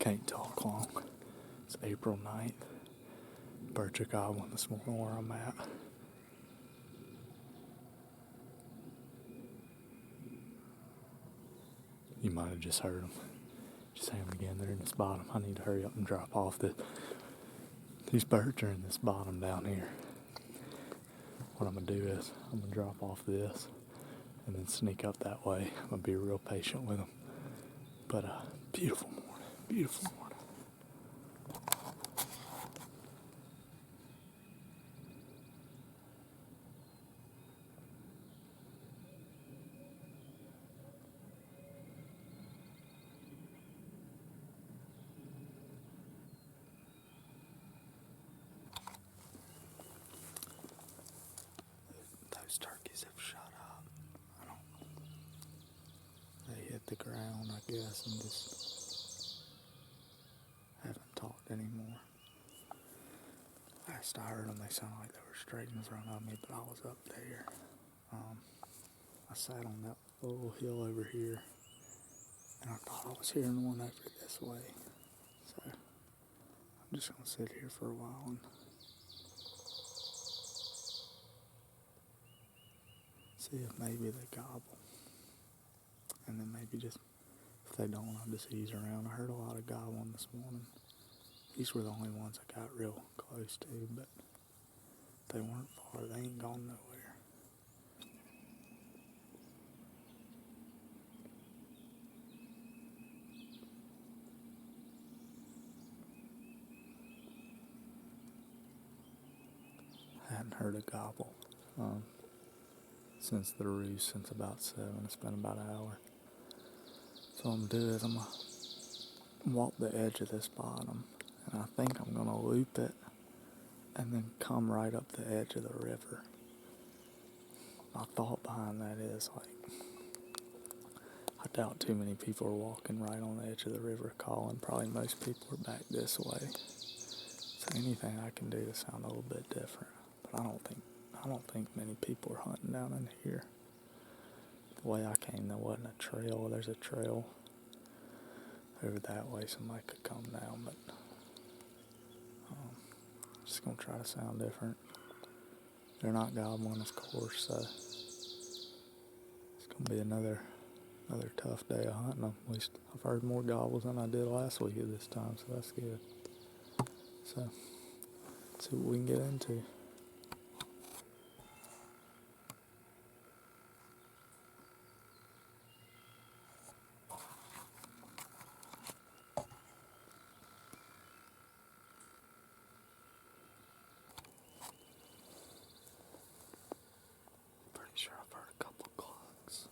Can't talk long. It's April 9th. Birds are gobbling this morning where I'm at. You might have just heard them. Just hear them again. They're in this bottom. I need to hurry up and drop off. These birds are in this bottom down here. What I'm going to do is I'm going to drop off this and then sneak up that way. I'm going to be real patient with them. But beautiful morning. Beautiful morning. Those turkeys have shut up. They hit the ground, I guess, and just haven't talked anymore. Last I heard them, they sounded like they were straighting in front of me, but I was up there. I sat on that little hill over here, and I thought I was hearing one over this way. So I'm just going to sit here for a while and see if maybe they gobble. And then maybe just, if they don't, I'll just ease around. I heard a lot of gobbling this morning. These were the only ones I got real close to, but they weren't far. They ain't gone nowhere. I hadn't heard a gobble since the roost, since about 7. It's been about an hour. So what I'm going to do is I'm going to walk the edge of this bottom, and I think I'm going to loop it and then come right up the edge of the river. My thought behind that is, I doubt too many people are walking right on the edge of the river calling. Probably most people are back this way. So anything I can do to sound a little bit different. But I don't think many people are hunting down in here. The way I came, there wasn't a trail. There's a trail over that way. Somebody could come down, but just gonna try to sound different. They're not gobbling, of course, so it's gonna be another tough day of hunting them. At least I've heard more gobbles than I did last week at this time, so that's good. So let's see what we can get into. Sure, I've heard a couple of clucks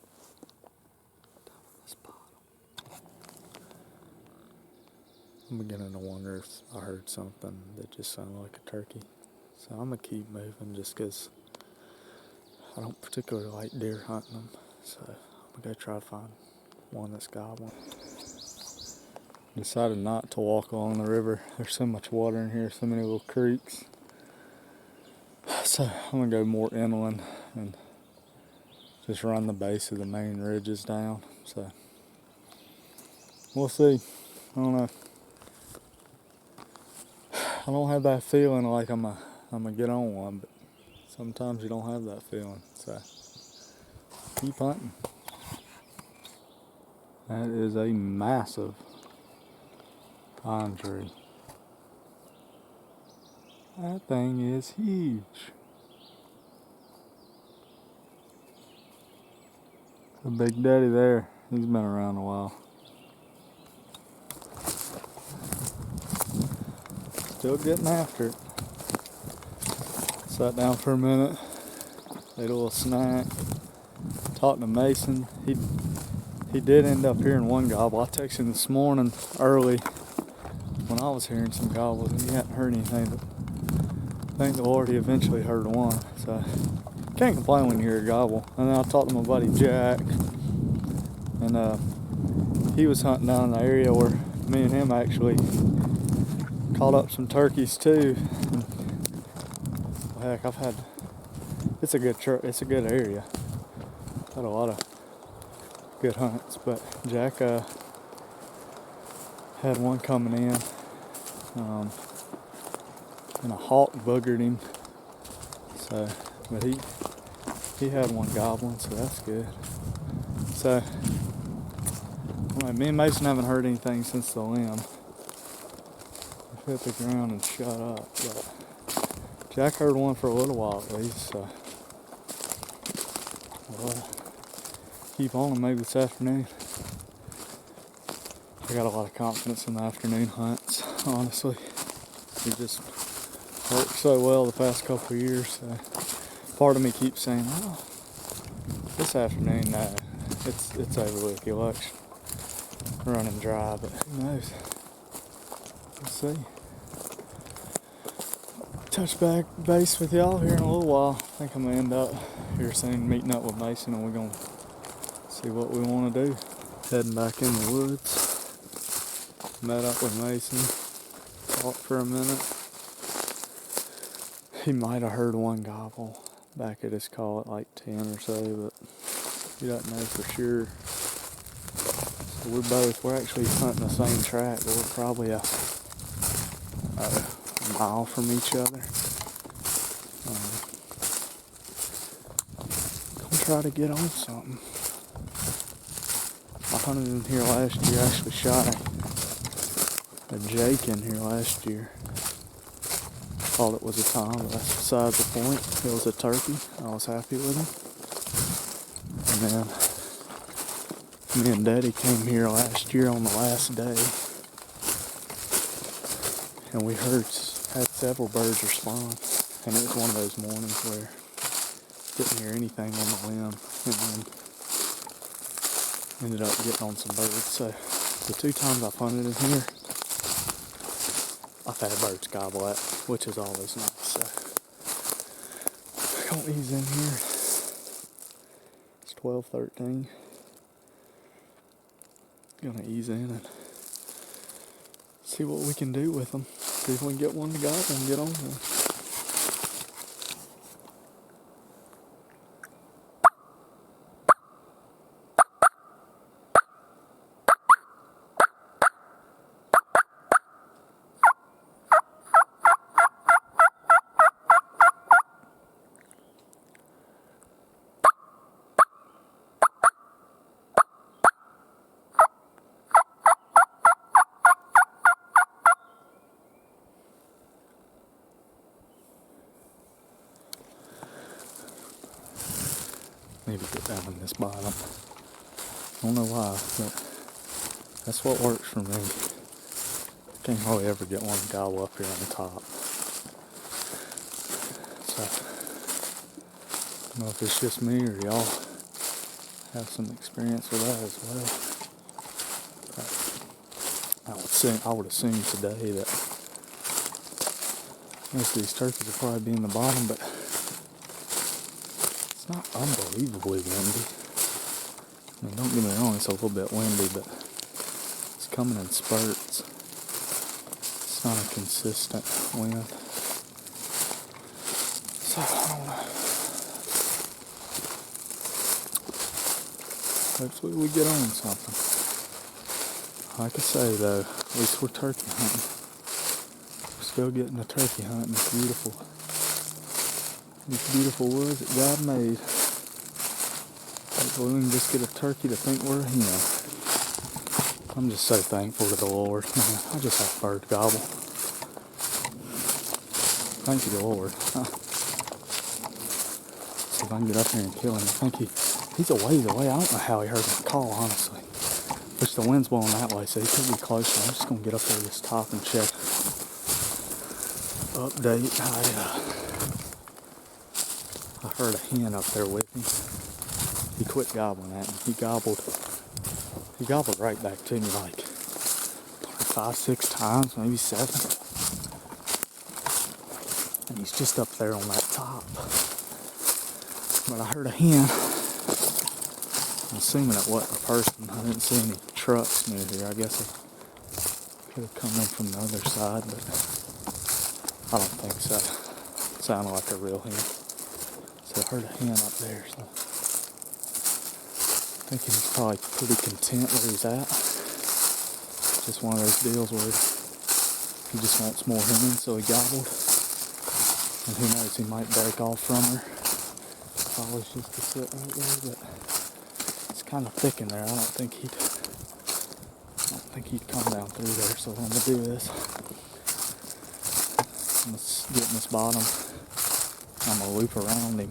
down on this bottom. I'm beginning to wonder if I heard something that just sounded like a turkey. So I'm going to keep moving just because I don't particularly like deer hunting them. So I'm going to go try to find one that's gobbling. Decided not to walk along the river. There's so much water in here, so many little creeks. So I'm going to go more inland and just run the base of the main ridges down. So we'll see. I don't know. I don't have that feeling like I'm gonna get on one, but sometimes you don't have that feeling. So keep hunting. That is a massive pine tree. That thing is huge. The big daddy there, he's been around a while. Still getting after it. Sat down for a minute, ate a little snack, talked to Mason. He did end up hearing one gobble. I texted him this morning early when I was hearing some gobbles and he hadn't heard anything, but thank the Lord he eventually heard one. So can't complain when you hear a gobble. And then I talked to my buddy Jack, and he was hunting down in the area where me and him actually caught up some turkeys too. And, well, heck, it's a good area. Had a lot of good hunts, but Jack Had one coming in, and a hawk boogered him. So, but he had one gobbling, so that's good. So, well, me and Mason haven't heard anything since the limb. We've hit the ground and shut up, but Jack heard one for a little while at least, so we'll keep on and maybe this afternoon. I got a lot of confidence in the afternoon hunts, honestly. We just worked so well the past couple of years, so part of me keeps saying, oh, this afternoon, no, it's over with, the election running dry, but who knows? We'll see. Touch back base with y'all here in a little while. I think I'm gonna end up here soon meeting up with Mason, and we're gonna see what we want to do. Heading back in the woods. Met up with Mason, talked for a minute. He might have heard one gobble back at his call at like 10 or so, but he doesn't know for sure. So we're actually hunting the same track, but we're probably a mile from each other. Gonna try to get on something. I hunted in here last year, actually shot a Jake in here last year. Thought it was a Tom, but that's beside the point. It was a turkey. I was happy with him. And then me and Daddy came here last year on the last day, and we had several birds respond. And it was one of those mornings where didn't hear anything on the limb, and then ended up getting on some birds. So the 2 times I've hunted in here, I've had birds gobble at, which is always nice. So we're gonna ease in here. It's 12:13. Gonna ease in and see what we can do with them. See if we can get one to gobble and get on them. Maybe get down in this bottom. I don't know why, but that's what works for me. Can't hardly ever get one to gobble up here on the top. So, I don't know if it's just me or y'all have some experience with that as well. But I would assume today that most of these turkeys will probably be in the bottom, but it's not unbelievably windy. I mean, don't get me wrong, it's a little bit windy, but it's coming in spurts. It's not a consistent wind. So, I don't know. Hopefully we get on something. Like I say though, at least we're turkey hunting. We're still getting the turkey hunting. It's beautiful. These beautiful woods that God made. Hopefully we can just get a turkey to think we're a hen. I'm just so thankful to the Lord. Man, I just have bird gobble. Thank you, Lord. See if I can get up here and kill him. I think he's a ways away. I don't know how he heard my call, honestly. Which the wind's blowing that way, so he could be closer. I'm just going to get up there to this top and check. Update. I heard a hen up there with me. He quit gobbling at me. He gobbled right back to me like 5, 6 times, maybe 7. And he's just up there on that top. But I heard a hen. I'm assuming it wasn't a person. I didn't see any trucks near here. I guess it could have come in from the other side, but I don't think so. It sounded like a real hen. So I heard a hen up there. So thinking he's probably pretty content where he's at. just one of those deals where he just wants more hens, so he gobbled. And who knows, he might break off from her. Probably just to sit right there, but it's kind of thick in there. I don't think he'd come down through there. So what I'm gonna do is I'm gonna get in this bottom. I'm gonna loop around him.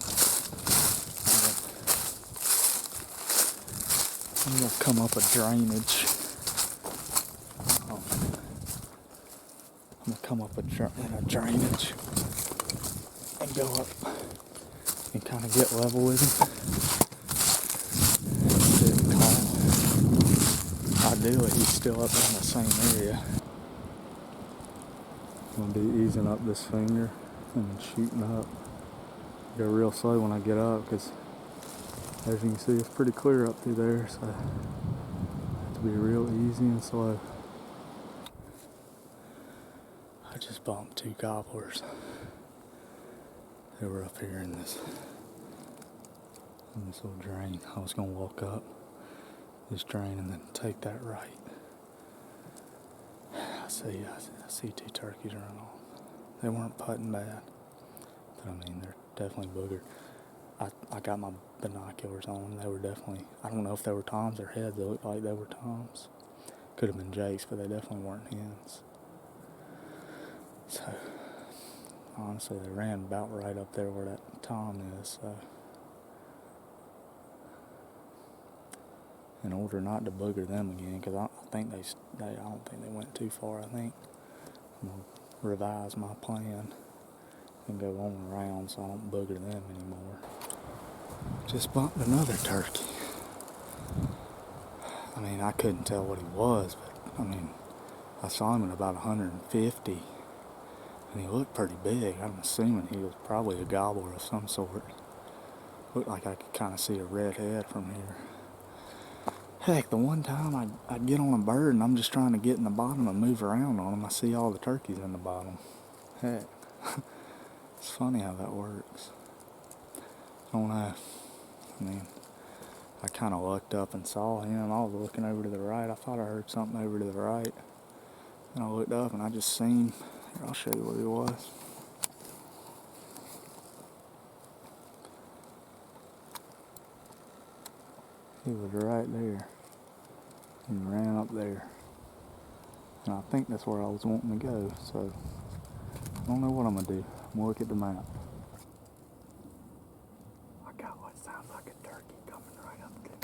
I'm gonna come up a drainage. I'm gonna come up a drainage and go up and kind of get level with him. Ideally, he's still up in the same area. I'm gonna be easing up this finger and shooting up. Go real slow when I get up, because as you can see, it's pretty clear up through there, so I have to be real easy and slow. I just bumped 2 gobblers. They were up here in this little drain. I was gonna walk up this drain and then take that right. I see 2 turkeys run off. They weren't putting bad, but I mean, they're definitely boogered. I got my binoculars on them. They were definitely, I don't know if they were toms or heads. They looked like they were toms. Could have been jakes, but they definitely weren't hens. So, honestly, they ran about right up there where that tom is. So, in order not to booger them again, because I don't think they went too far. I think I'm gonna revise my plan and go on around so I don't booger them anymore. Just bumped another turkey. I mean, I couldn't tell what he was, but I mean, I saw him at about 150, and he looked pretty big. I'm assuming he was probably a gobbler of some sort. Looked like I could kind of see a red head from here. Heck, the one time I'd get on a bird and I'm just trying to get in the bottom and move around on him, I see all the turkeys in the bottom. Heck, it's funny how that works. I don't know. I mean, I kind of looked up and saw him. I was looking over to the right. I thought I heard something over to the right. And I looked up and I just seen, here, I'll show you what he was. He was right there. He ran up there. And I think that's where I was wanting to go. So, I don't know what I'm going to do. I'm going to look at the map. I got what sounds like a turkey coming right up to me.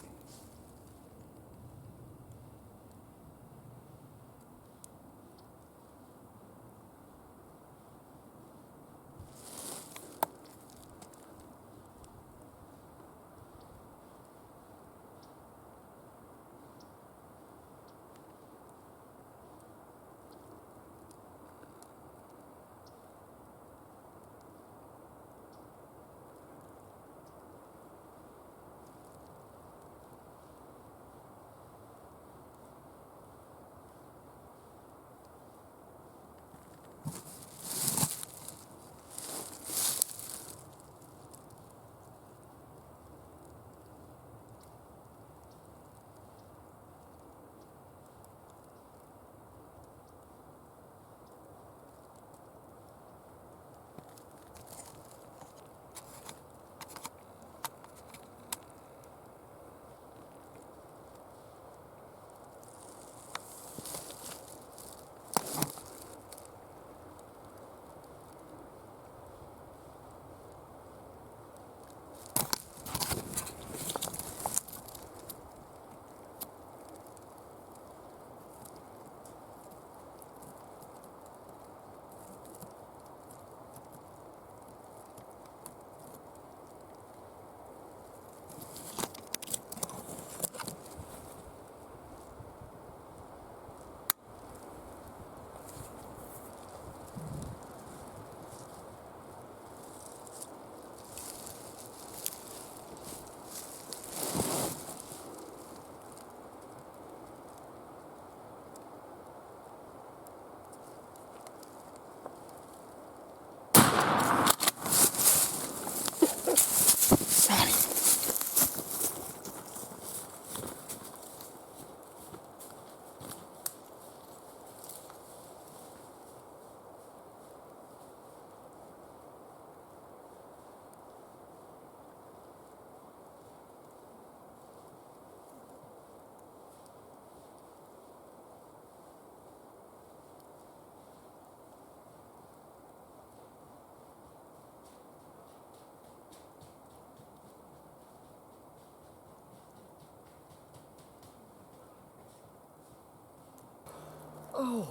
Oh,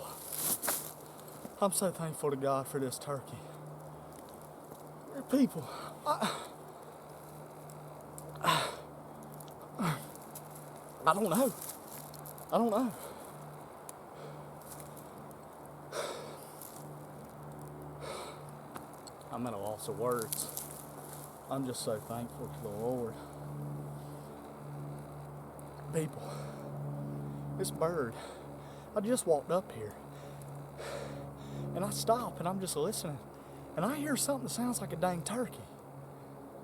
I'm so thankful to God for this turkey. People, I don't know. I don't know. I'm at a loss of words. I'm just so thankful to the Lord. People, this bird, I just walked up here and I stop and I'm just listening and I hear something that sounds like a dang turkey.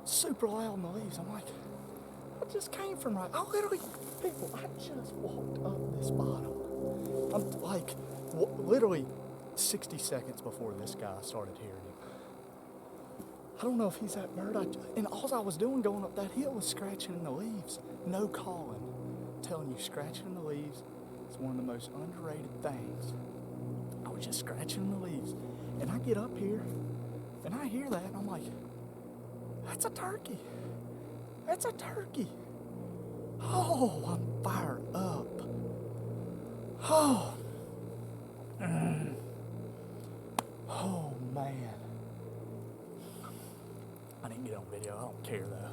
Super loud in the leaves. I'm like, I just came from right. I literally, people, I just walked up this bottom. I'm like, literally 60 seconds before this guy started hearing him. I don't know if he's that bird. And all I was doing going up that hill was scratching in the leaves. No calling. I'm telling you, scratching in the leaves is one of the most underrated things. I was just scratching in the leaves. And I get up here, and I hear that, and I'm like, that's a turkey. That's a turkey. Oh, I'm fired up. Oh. Oh, man. I didn't get on video. I don't care, though.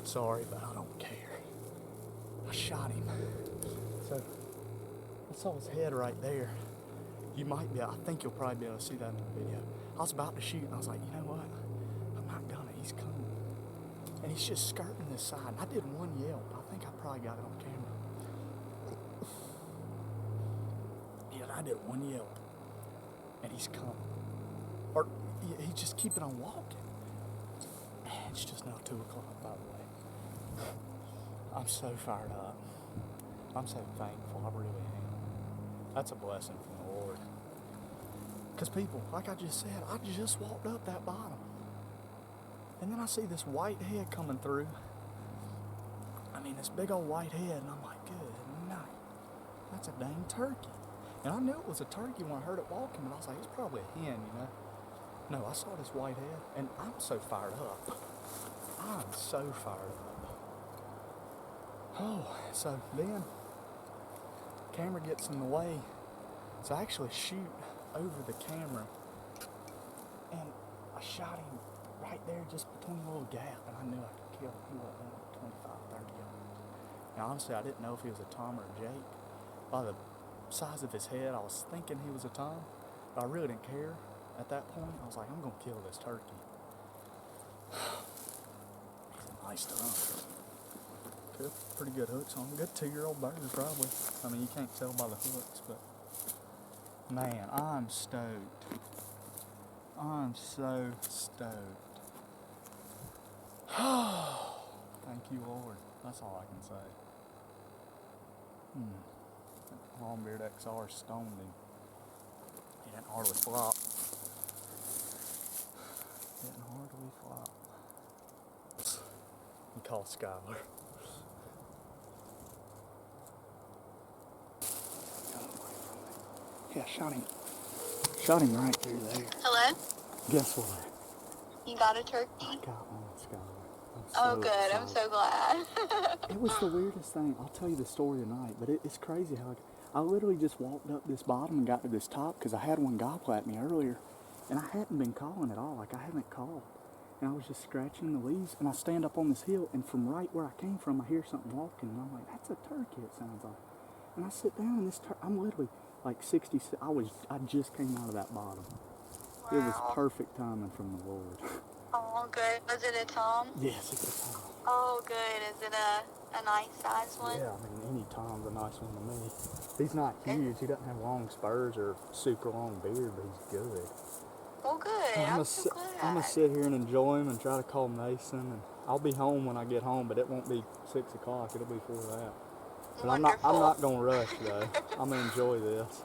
Sorry, but I don't care. I shot him. So, I saw his head right there. You might be, I think you'll probably be able to see that in the video. I was about to shoot, and I was like, you know what? I'm not gonna. He's coming. And he's just skirting this side. And I did one yelp. I think I probably got it on camera. Yeah, I did one yelp. And he's coming. Or he's just keeping on walking. It's just now 2 o'clock, by the way. I'm so fired up. I'm so thankful. I really am. That's a blessing from the Lord. Because people, like I just said, I just walked up that bottom. And then I see this white head coming through. I mean, this big old white head. And I'm like, good night. That's a dang turkey. And I knew it was a turkey when I heard it walking. But I was like, it's probably a hen, you know. No, I saw this white head. And I'm so fired up. I'm so fired up. Oh, so then camera gets in the way. So I actually shoot over the camera. And I shot him right there just between a little gap. And I knew I could kill him. He wasn't 25, 30 yards. Now honestly, I didn't know if he was a Tom or a Jake. By the size of his head, I was thinking he was a Tom. But I really didn't care at that point. I was like, I'm going to kill this turkey. Nice to hunt. Good, pretty good hooks on him. Good 2-year-old bird, probably. I mean, you can't tell by the hooks, but man, I'm stoked. I'm so stoked. Thank you, Lord. That's all I can say. Longbeard XR stoned him. He didn't hardly flop. Didn't hardly flop. He called Skylar. Yeah, shot him. Shot him right through there. Hello? Guess what? You got a turkey? I got one, Skylar. Oh, good. Excited. I'm so glad. It was the weirdest thing. I'll tell you the story tonight, but it's crazy how I literally just walked up this bottom and got to this top because I had one gobble at me earlier, and I hadn't been calling at all. Like, I haven't called. And I was just scratching the leaves, and I stand up on this hill, and from right where I came from, I hear something walking, and I'm like, that's a turkey, it sounds like. And I sit down, and I'm literally like 60, I just came out of that bottom. Wow. It was perfect timing from the Lord. Oh, good. Was it a Tom? Yes, it's a Tom. Oh, good. Is it a nice size one? Yeah, I mean, any Tom's a nice one to me. He's not huge. He doesn't have long spurs or super long beard, but he's good. Well, good. I'm so glad. I'm going to sit here and enjoy him and try to call Mason. And I'll be home when I get home, but it won't be 6 o'clock. It'll be before that. But I'm not going to rush, though. I'm going to enjoy this.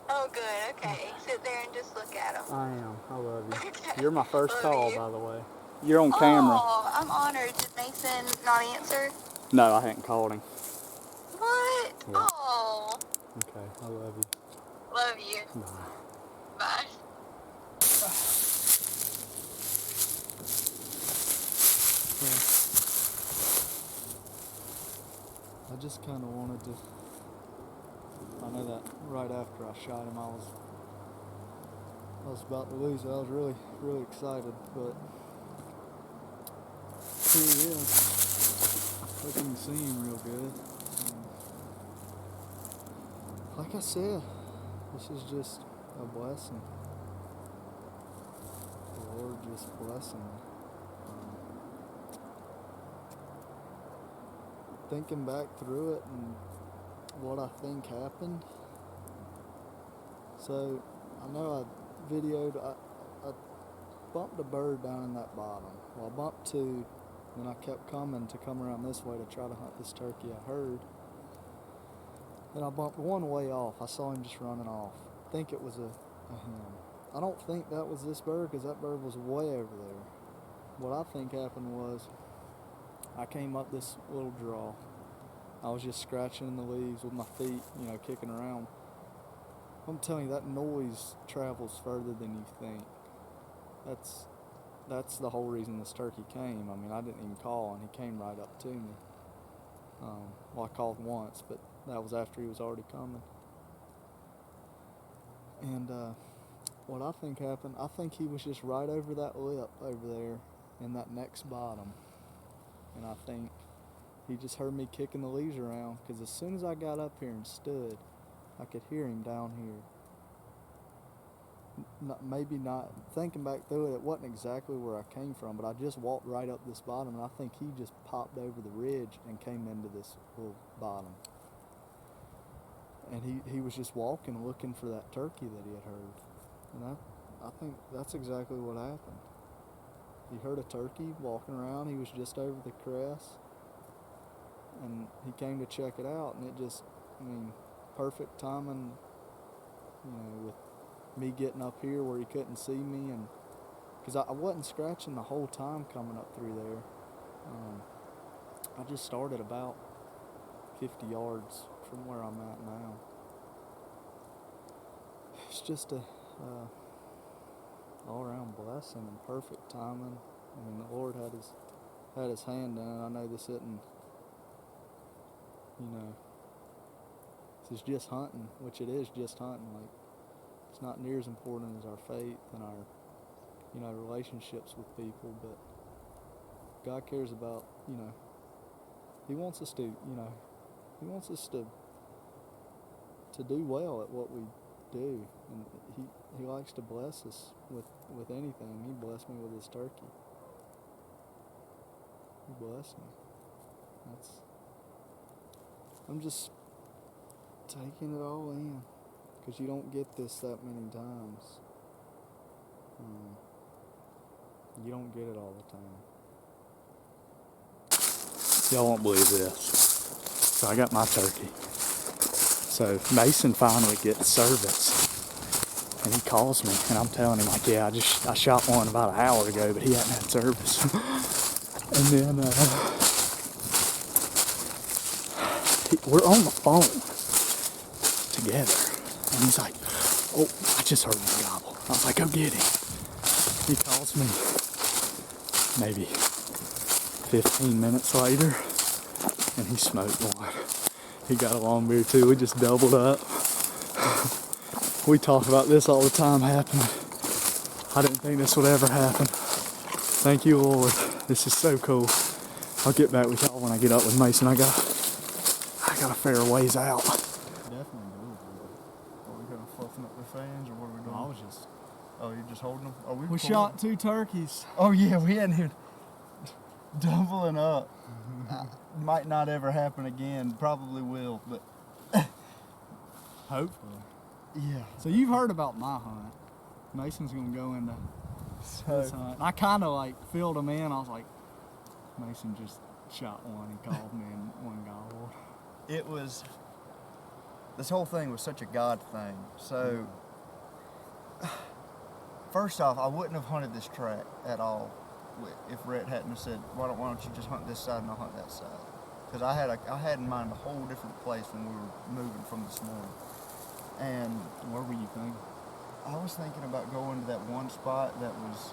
Oh, good. Okay. Sit there and just look at him. I am. I love you. Okay. You're my first call, by the way. You're on camera. Oh, I'm honored. Did Mason not answer? No, I hadn't called him. What? Yeah. Oh. Okay. I love you. Love you. Bye. Bye. I just kind of wanted to I know that right after I shot him, I was about to lose it. I was really, really excited, but here he is. Hope you can see him real good. Like I said, this is just a blessing. The Lord just blessing me. Thinking back through it and what I think happened. So I know I videoed, I bumped a bird down in that bottom. Well, I bumped two, then I kept coming to come around this way to try to hunt this turkey I heard. Then I bumped one way off. I saw him just running off. I think it was a hen. I don't think that was this bird because that bird was way over there. What I think happened was I came up this little draw. I was just scratching in the leaves with my feet, kicking around. I'm telling you, that noise travels further than you think. That's the whole reason this turkey came. I mean, I didn't even call, and he came right up to me. Well, I called once, but that was after he was already coming. And what I think happened, I think he was just right over that lip over there in that next bottom. And I think he just heard me kicking the leaves around, because as soon as I got up here and stood, I could hear him down here. Maybe not, thinking back through it, it wasn't exactly where I came from, but I just walked right up this bottom, and I think he just popped over the ridge and came into this little bottom. And he was just walking, looking for that turkey that he had heard. And I think that's exactly what happened. He heard a turkey walking around. He was just over the crest, and he came to check it out, and it just, perfect timing, with me getting up here where he couldn't see me, and because I wasn't scratching the whole time coming up through there. I just started about 50 yards from where I'm at now. It's just a all-around blessing and perfect timing. The Lord had his hand in it. I know this isn't, this is just hunting, which it is just hunting. Like, it's not near as important as our faith and our, relationships with people, but God cares about, He wants us to, He wants us to do well at what we do, and He likes to bless us with anything. He blessed me with this turkey. He blessed me. I'm just taking it all in, because you don't get this that many times. You don't get it all the time. Y'all won't believe this. So I got my turkey. So Mason finally gets service, and he calls me, and I'm telling him, like, yeah, I shot one about an hour ago, but he hadn't had service. And then we're on the phone together, and he's like, oh, I just heard him gobble. I was like, go get him. He calls me maybe 15 minutes later, and he smoked one. He got a long beard too. We just doubled up. We talk about this all the time happening. I didn't think this would ever happen. Thank you, Lord. This is so cool. I'll get back with y'all when I get up with Mason. I got a fair ways out. Definitely doable. Are we kind of fluffing up the fans, or what are we doing? I was just... Oh, you're just holding them? We shot 2 turkeys. Oh, yeah, we hadn't even... Doubling up. Might not ever happen again. Probably will, but... Hopefully. Yeah. So you've heard about my hunt. Mason's going to go into his hunt. I kind of filled him in. I was like, Mason just shot one. He called me and one gobbled. It was... This whole thing was such a God thing. So... First off, I wouldn't have hunted this track at all if Rhett hadn't have said, why don't you just hunt this side and I'll hunt that side. Because I had in mind a whole different place when we were moving from this morning. And where were you thinking? I was thinking about going to that one spot that was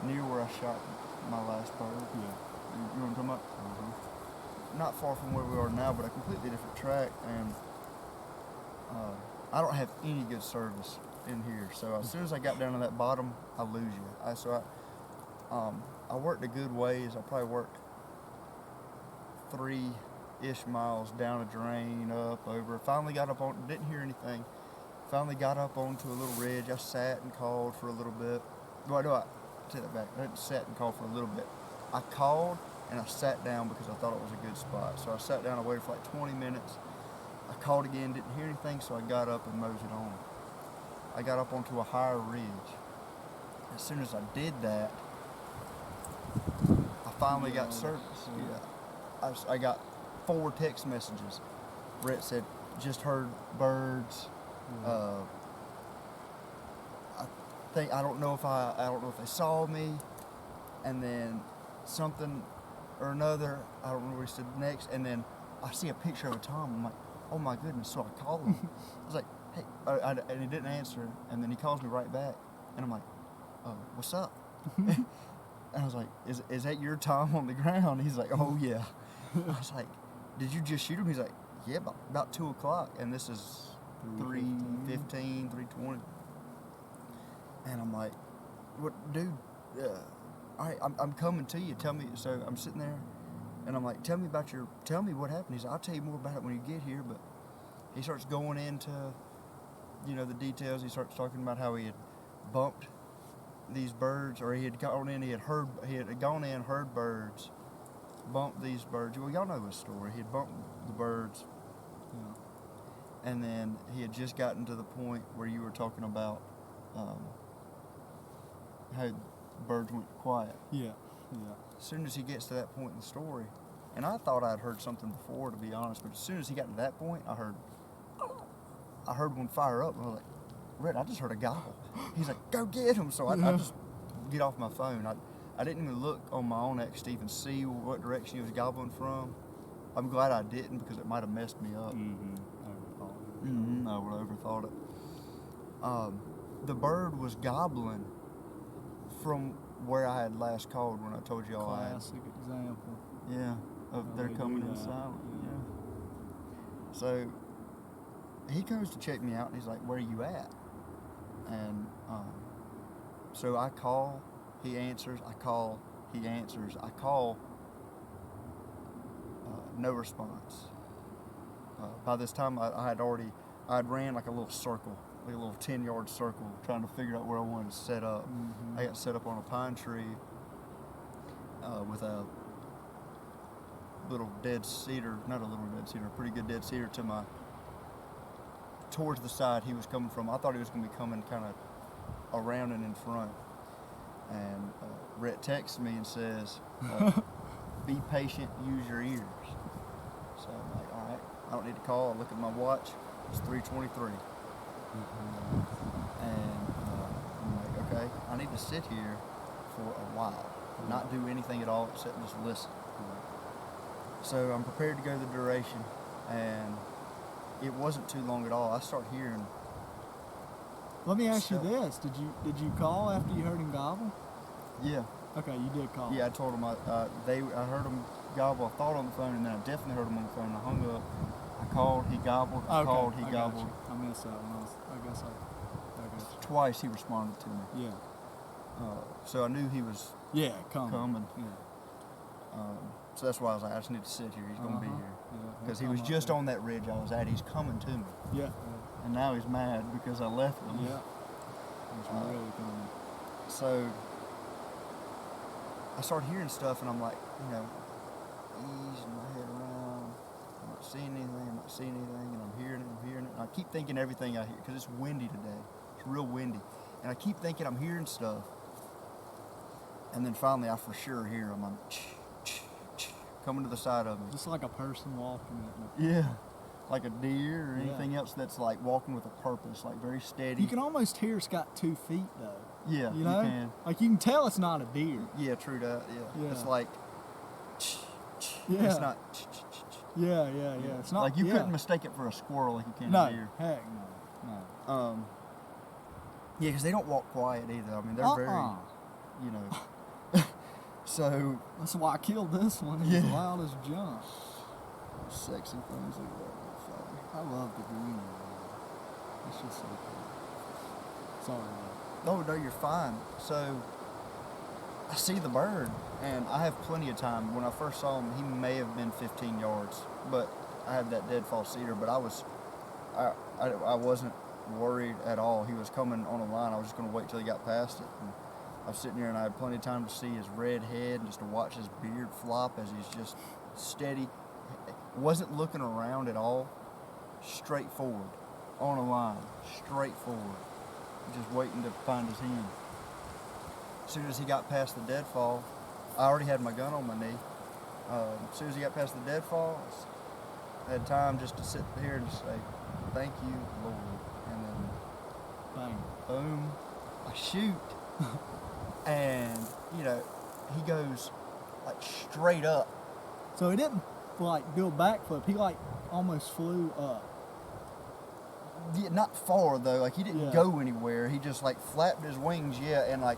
near where I shot my last bird. Yeah. You know what I'm talking about? Not far from where we are now, but a completely different track. And I don't have any good service in here. So as soon as I got down to that bottom, I lose you. I worked a good ways. I probably worked 3-ish miles down a drain, up, over. Finally got up on, didn't hear anything. Finally got up onto a little ridge. I sat and called for a little bit. Why do I take that back? I didn't sat and called for a little bit. I called and I sat down because I thought it was a good spot. So I sat down and waited for like 20 minutes. I called again, didn't hear anything, so I got up and moseyed on. I got up onto a higher ridge. As soon as I did that, I finally got service. Yeah. I got 4 text messages. Brett said, just heard birds. I don't know if they saw me, and then something or another. I don't know what he said next, and then I see a picture of a Tom. I'm like, oh my goodness! So I called him. I was like, hey, and he didn't answer, and then he calls me right back, and I'm like, what's up? And I was like, is that your Tom on the ground? He's like, oh yeah. I was like, did you just shoot him? He's like, yeah, about 2 o'clock, and this is 3:15, 3:20. And I'm like, what, dude? All right, I'm coming to you. Tell me. So I'm sitting there, and I'm like, tell me what happened. He's like, I'll tell you more about it when you get here. But he starts going into, the details. He starts talking about how he had bumped these birds, or he had gone in, heard birds, bumped these birds. Well, y'all know this story. He had bumped the birds, and then he had just gotten to the point where you were talking about how birds went quiet. Yeah. As soon as he gets to that point in the story, and I thought I'd heard something before, to be honest, but as soon as he got to that point, I heard one fire up, and I was like, Red, I just heard a gobble. He's like, go get him. So I just get off my phone. I didn't even look on my own X to even see what direction he was gobbling from. I'm glad I didn't, because it might have messed me up. I would have overthought it. The bird was gobbling from where I had last called when I told y'all I had. Classic example. Yeah, of they're coming in silent. Yeah. So he goes to check me out, and he's like, where are you at? And so I call, he answers, I call, he answers, I call, no response. By this time, I had ran like a little circle, like a little 10-yard circle, trying to figure out where I wanted to set up. I got set up on a pine tree with a little dead cedar, not a little dead cedar, a pretty good dead cedar towards the side he was coming from. I thought he was going to be coming kind of around and in front. And Rhett texts me and says, be patient, use your ears. So I'm like, all right, I don't need to call. I look at my watch, it's 3:23. And I'm like, okay, I need to sit here for a while, not do anything at all except just listen. So I'm prepared to go the duration, and it wasn't too long at all. I start hearing. Let me ask you this: Did you call after you heard him gobble? Yeah. Okay, you did call. Yeah, I told him I heard him gobble. I thought on the phone, and then I definitely heard him on the phone. I hung up. I called. He gobbled. I called. He gobbled. I missed that one. I guess I. Twice he responded to me. Yeah. So I knew he was. Yeah, coming. Yeah. So that's why I was like, I just need to sit here. He's gonna be here. Because he was just on that ridge I was at. He's coming to me. Yeah. And now he's mad because I left him. Yeah. He's really coming. So I started hearing stuff, and I'm like, easing my head around. I'm not seeing anything, and I'm hearing it. And I keep thinking everything I hear, because it's windy today. It's real windy. And I keep thinking I'm hearing stuff. And then finally I for sure hear him. I'm coming to the side of me. Just like a person walking at me. Yeah. Like a deer or anything else that's like walking with a purpose, like very steady. You can almost hear it's got 2 feet though. Yeah, you know? You can. Like you can tell it's not a deer. Yeah, true that. Yeah. It's like. Yeah. It's not. Yeah. It's not like you couldn't mistake it for a squirrel like you can a deer. Heck no. Yeah, because they don't walk quiet either. I mean, they're very, So that's why I killed this one. He's wild as junk. Sexy things like that. I love the green It's just so cool. Sorry. Oh, no, you're fine. So, I see the bird, and I have plenty of time. When I first saw him, he may have been 15 yards, but I had that deadfall cedar, but I wasn't worried at all. He was coming on a line. I was just going to wait till he got past it. And I was sitting there, and I had plenty of time to see his red head and just to watch his beard flop as he's just steady. Wasn't looking around at all. Straight forward, on a line, straight forward, just waiting to find his hen. As soon as he got past the deadfall, I already had my gun on my knee. As soon as he got past the deadfall, I had time just to sit here and just say, "Thank you, Lord." And then, Bang. boom, I shoot, and he goes like straight up. So he didn't like do a backflip. He like almost flew up. Yeah, not far though. Like he didn't Yeah. go anywhere. He just like flapped his wings, and like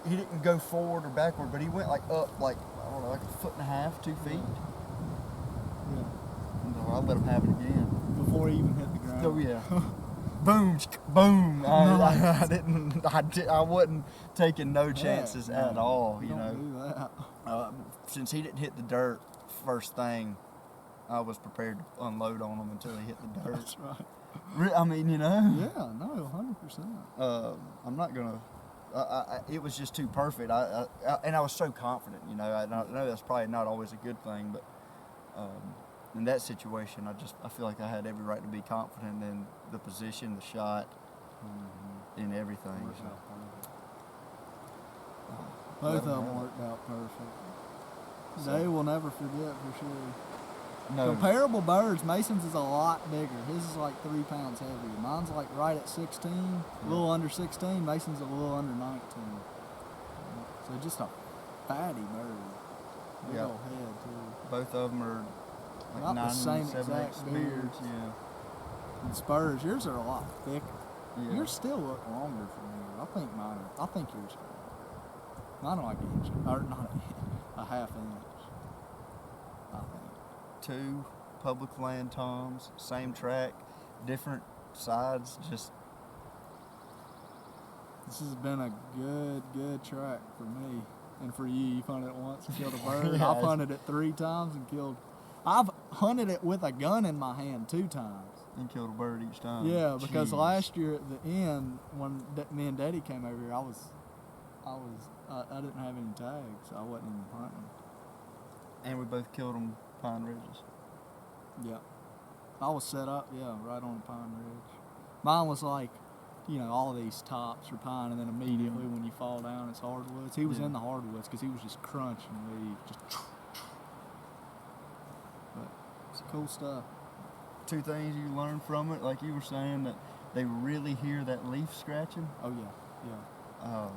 he didn't go forward or backward, but he went like up, like I don't know, like 1.5 feet, 2 feet. Yeah. And I let him have it again. Before he even hit the ground. Oh yeah. Boom, boom. I wasn't taking no chances at all. Don't do that. Since he didn't hit the dirt first thing, I was prepared to unload on him until he hit the dirt. That's right. I mean, Yeah, no, 100%. I'm not gonna. It was just too perfect. And I was so confident. I know that's probably not always a good thing, but in that situation, I feel like I had every right to be confident in the position, the shot, in everything. Worked So. out perfect. Both of them worked out perfect. They will never forget for sure. No. Comparable birds, Mason's is a lot bigger. His is like 3 pounds heavier. Mine's like right at 16, a little under 16. Mason's a little under 19. So just a fatty bird. Big Yeah. old head too. Both of them are like Not the 9 same 7/8 exact beards. beards. Yeah. And spurs, yours are a lot thicker. Yeah. Yours still look longer for me. I think mine are. I think yours are. Mine are like an inch, or not an inch, a half inch. I think. 2 public land toms, same track, different sides. Just This has been a good track for me. And for you, you've hunted it once and killed a bird. Yeah. I've hunted it 3 times and killed. I've hunted it with a gun in my hand 2 times. and killed a bird each time. Yeah, because Jeez. last year at the end, when me and Daddy came over here, I didn't have any tags, so I wasn't even hunting. And we both killed them Pine Ridges. Yeah. I was set up, right on Pine Ridge. Mine was like, all these tops are pine, and then immediately when you fall down, it's hardwoods. He was in the hardwoods because he was just crunching leaves. But it's cool stuff. 2 things you learn from it, like you were saying, that they really hear that leaf scratching, Oh, yeah.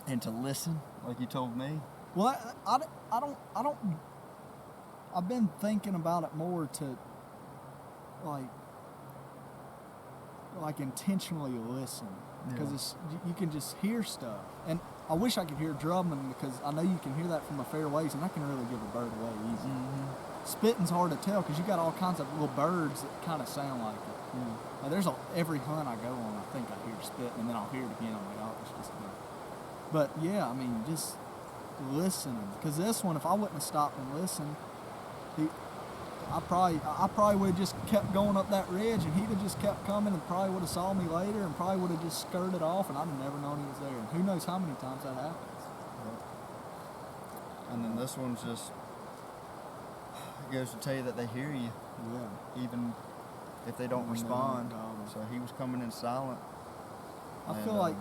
and to listen, like you told me. Well, I don't. I've been thinking about it more to, like intentionally listen, because you can just hear stuff, and I wish I could hear drumming, because I know you can hear that from a fair ways, and I can really give a bird away easy. Spitting's hard to tell because you got all kinds of little birds that kind of sound like it. Now, there's every hunt I go on, I think I hear spitting, and then I'll hear it again. I'm like, oh, it's just good. But yeah, I mean, just listening. Because this one, if I wouldn't have stopped and listened, I probably would have just kept going up that ridge, and he'd have just kept coming, and probably would have saw me later, and probably would have just skirted off, and I'd have never known he was there. And who knows how many times that happens. And then this one's just, it goes to tell you that they hear you, Yeah. even if they don't When they don't respond. gobble. So he was coming in silent. I And, feel like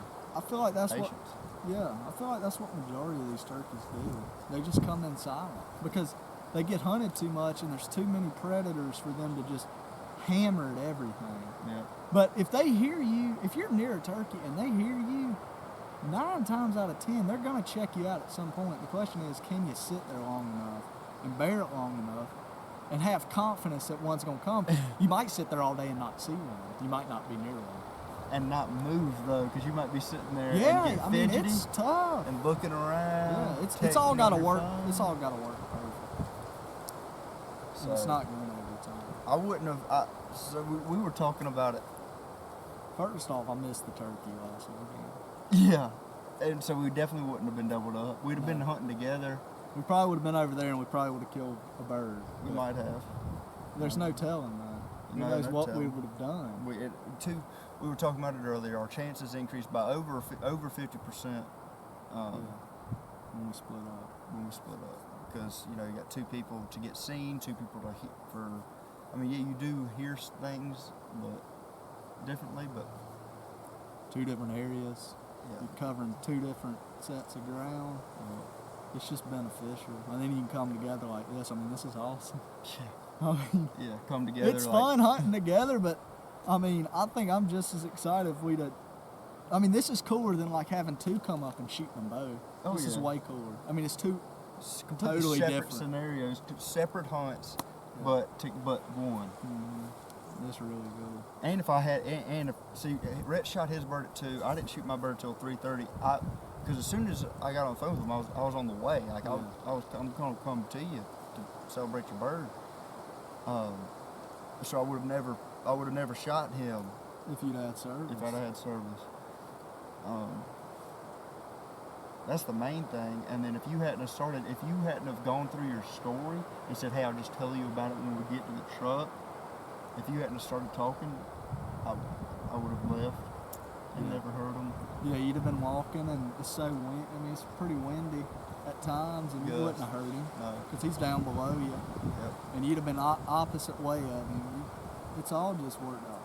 that's patience. I feel like that's what majority of these turkeys do. They just come in silent because they get hunted too much, and there's too many predators for them to just hammer at everything. Yeah. But if they hear you, if you're near a turkey and they hear you, 9 times out of 10, they're gonna check you out at some point. The question is, can you sit there long enough and bear it long enough and have confidence that one's gonna come? You might sit there all day and not see one. You might not be near one. And not move though, because you might be sitting there and Yeah, get I mean, fidgety it's tough. and looking around. Yeah, it's taking all got to your work. phone. It's all got to work perfect. So it's not going over the time. I wouldn't have. So we were talking about it. First off, I missed the turkey last weekend. Yeah, and so we definitely wouldn't have been doubled up. We'd have been hunting together. We probably would have been over there, and we probably would have killed a bird. We might have. There's no telling, man. Who No, knows no what we telling. would have done? We were talking about it earlier. Our chances increased by over 50%. When we split up. When we split up, because you got two people to get seen, two people to hit for. I mean, yeah, you do hear things, but differently, but Two different areas. yeah. You're covering two different sets of ground. It's just beneficial, and then you can come together like this. I mean, this is awesome. Yeah. I mean, Yeah, come together. it's fun hunting together, but I mean, I think I'm just as excited if we'd have. I mean, this is cooler than like having two come up and shoot them both. Oh, This is yeah. way cooler. I mean, it's two It's completely totally separate different. scenarios, separate hunts, Yeah. but one. This really good. And if I had, and if see, Rhett shot his bird at 2. I didn't shoot my bird till 3:30. Because as soon as I got on the phone with him, I was on the way. Like I'm gonna come to you to celebrate your bird. So I would have never shot him If you'd had service. if I'd had service. That's the main thing. And then if you hadn't have gone through your story and said, "Hey, I'll just tell you about it when we get to the truck," if you hadn't have started talking, I would have left and never heard him. Yeah, you'd have been walking, and it's so wind. I mean, it's pretty windy at times, and you Yes. wouldn't have heard him No. because he's down below you, Yep. and you'd have been opposite way of him. It's all just worked out